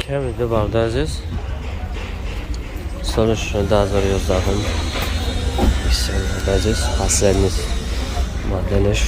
Kemide vardı aziz. Sonuç 2011 İsrail aziz. Hasreniz modelش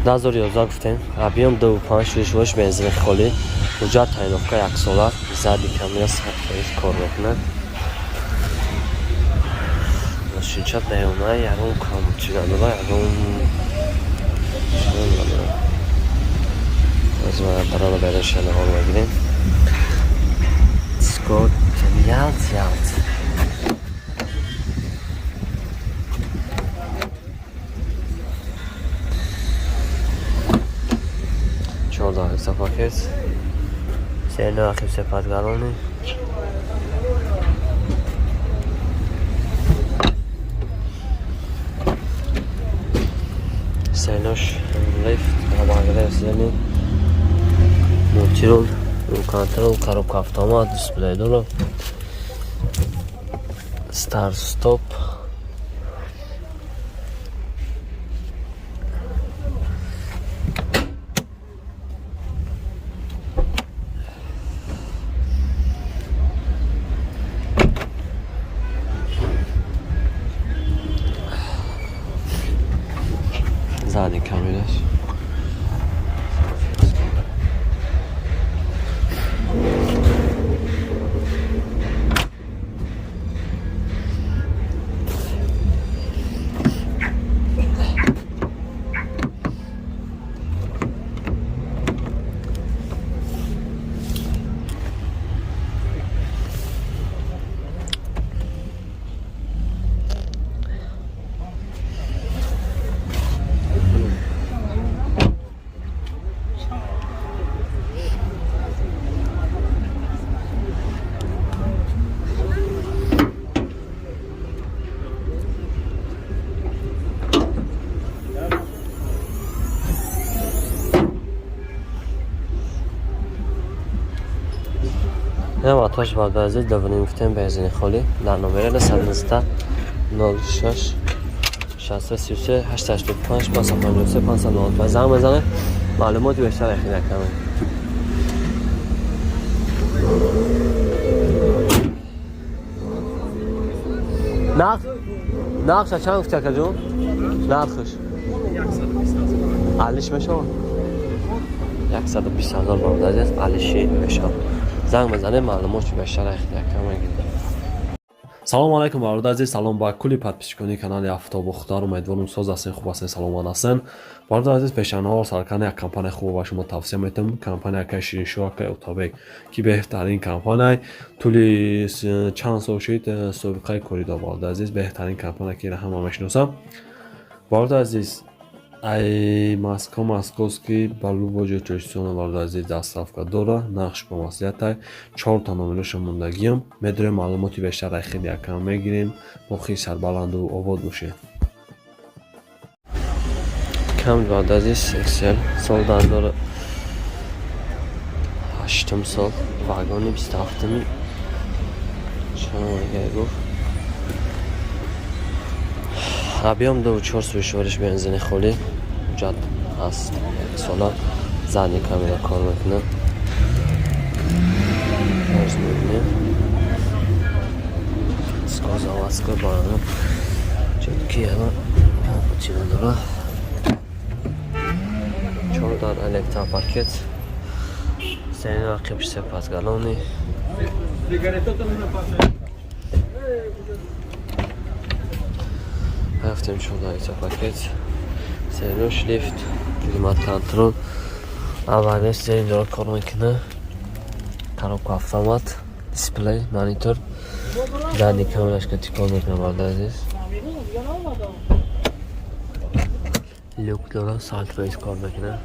2011 گفتیم объем 2.5 بنزین خالی حجت تعیین‌افکا 1 سالار زدی کاملا 100% کار میکنه ماشینچا دیونه یارون کامچینه و یارون از ما برای برشن حال بگیریم سکوت یالت چهارده حفظ پاکت سینه اخیب سپتگرانی سینهش لیفت هماگره سینی موتیرون کنترل коробка автомат дисплей داره старт стоп задний камераш اینم آتش باد عزیز دوونیم گفتیم بنزین خالی در نمره 119 06 63 885 553 595 زنگ بزنه معلوماتی بیشتر اخی نکنه نقش چند گفت چکر جون؟ نرخش 120 میشه 120,000 باد عزیز 120 میشه زنگ بزنه معلومات بیشتر اختیار کنید. سلام علیکم برادر عزیز سلام با کلی подписчикони канали автобухтар امیدوارم ساز هستین خوب هستین سلامت هستین برادر عزیز پیشنهاد سرکن یک کمپانی خوب با شما توصیه میتونم کمپانی که شیرین شو که اتوبک که بهترین کمپانی طولی چند سال شد سابقه کاری داره برادر عزیز بهترین کمپانی که همه میشناسم برادر عزیز ای московский балубоҷо чӯчисона варда азиз доставка дора нақш ба маслиҳатай 4 та номероша мондагиам медорем маълумоти бештар хеле якам мегирем бохи сарбаланду обод бошед кам варда азиз XL сол 2008 сол вагони 27 чамаga гуфт объем 2.4 бензини холӣ ҳуҷҷат аст 1 сола задни камера кор мекунад арз мебинем сказоваска барана ҷетки ала чина дора 4 дар электропакет сени рақиб сепазгалони رفتیم شده ایتا پاکت سیروش لیفت کلیمات کنترل اولش زیر داره کار میکنه коробка автомат دیسپلی مانیتور زنی کاملش که تکان میکنه برده عزیز لوک داره سالت ریس کار میکنه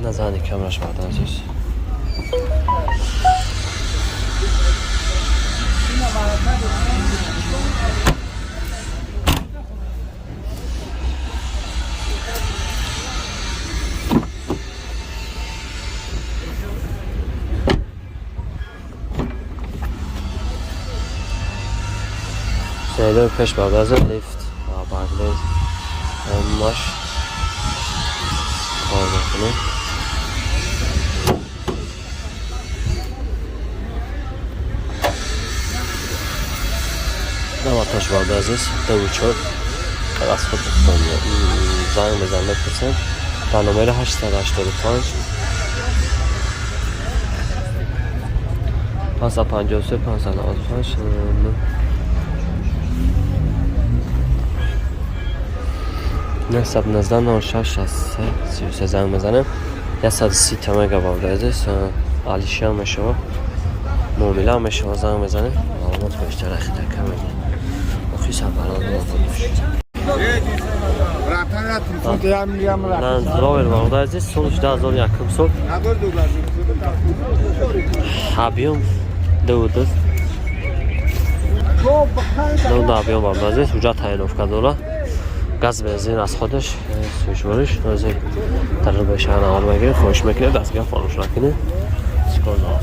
نزدی کامراش برده عزیز Zeynep peş bagajı lift. Abadlı. Maş. Kavaklı. Navataş bagajı. Davuçok. Rasxod tutulmuyor. Zang bezanlık kısım. Tanımıyla 885. Pasa 53, pasa 65. Nesab nazdan 06 33 زنگ بزنم. 130 تومن گواب داده. علیشی هم میشه. مومیلا هم میشه. زنگ بزنم. معلومات بیشتر اخیرا کم میگه. مخیس هم برای من زراور باقدا عزیز سولش 10,000 yakım sol. Habiyum دوست. دو habiyum باقدا عزیز وجا تایینوفکا دولا. گاز بنزین از خودش سویچورش از تجربه شهر نهار میگیره خوش میکنه دستگاه فراموش نکنه. چیکار دارم؟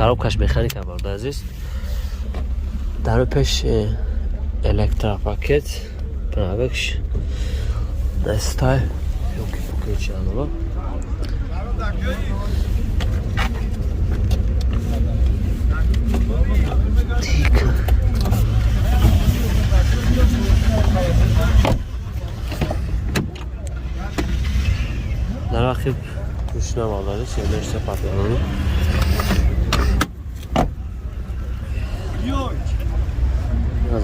коробкаш механика бар азиз дар пеш электропакет правекш дастай ёки покечано тик дар ахиб кушна валдали сенешта патрону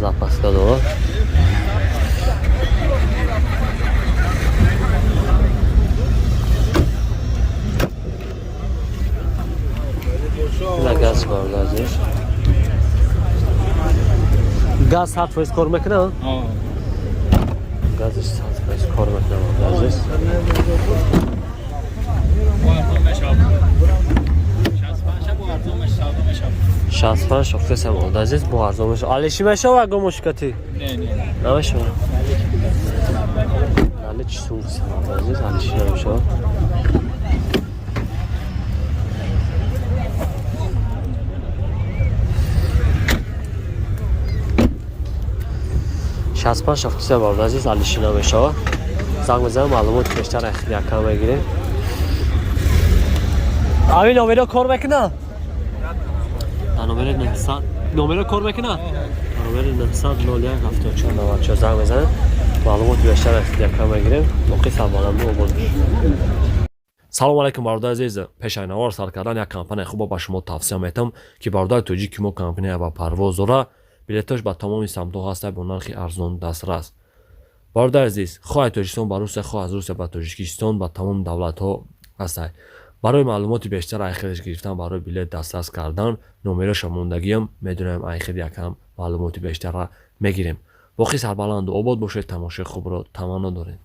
запаска дова. La gaz var lazım. Gaz 100% kor mekne ha? Gaz 100% kor mekne lazım. 65 شفته سم عزیز با ارزامش علیشی میشه و اگه مشکتی نه نمیشه علی چی سوم سم عزیز علیشی نمیشه 65 شفته سم عزیز علیشی نمیشه زنگ بزنم معلومات بیشتر اخیرا کم بگیریم آوی نومیرا کار میکنه نمره کار میکنه نمره 901 زنگ بزنه معلومات بیشتر اخیرا کم بگیریم موقع سوالم رو بود. سلام علیکم برادر عزیز پیشینوار سر کردن یک کمپانی خوب با شما توصیه میتم که برادر توجی کیمو کمپانی با پرواز داره بلیتش با تمام سمت‌ها هست با نرخ ارزان دسترس. برادر عزیز خواه تاجیکستان با روسیه خواه از روسیه با تاجیکستان با تمام دولت‌ها هست. برای معلومات بیشتر ایخیدش گرفتن برای بلیط دسترس کردن نمره شماندگی هم میدونم ایخید یکم معلومات بیشتر را میگیریم. باقی سربلند و آباد باشید تماشای خوب رو تمنا دارین.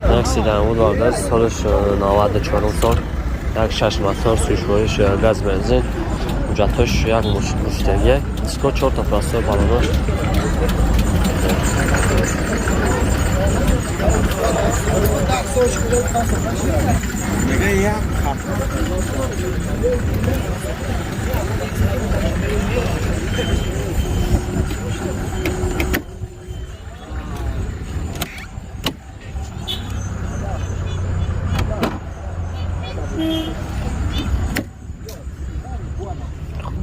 نکسی در مورد برادر سالش 94 سال یک 6 موتور سویچبارش گاز بنزین مجتش یک مشتریه اسکو 4 تا پلاستر بالونه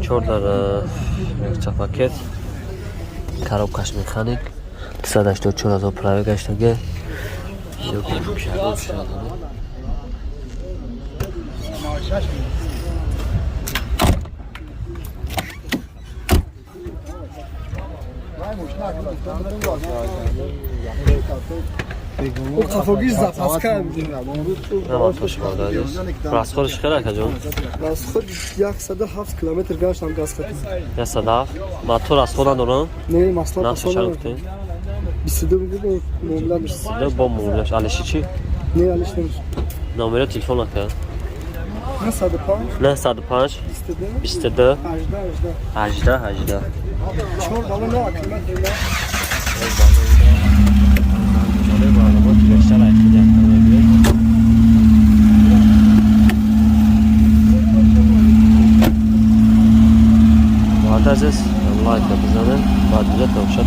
چهار در یک پاکت коробкаш механик 284,000 пробег гаштаги او خفاگیش زفاز کرد نماد خوش بارده راست خودش خیلی که جون راست خود 107 کیلومتر گشتم گاز خطیم 107 موتور از خودن دارم نه مسئله نفس چند گفتین 22 بگو معامله میشه 22 با معاملش علیشی چی نه علیش نمیشه نمره تلفن نکرد 905 905 22 22 18 18 Çor balı ne kilometre ne? Aziz, like bزنن بعد دیگه تماشا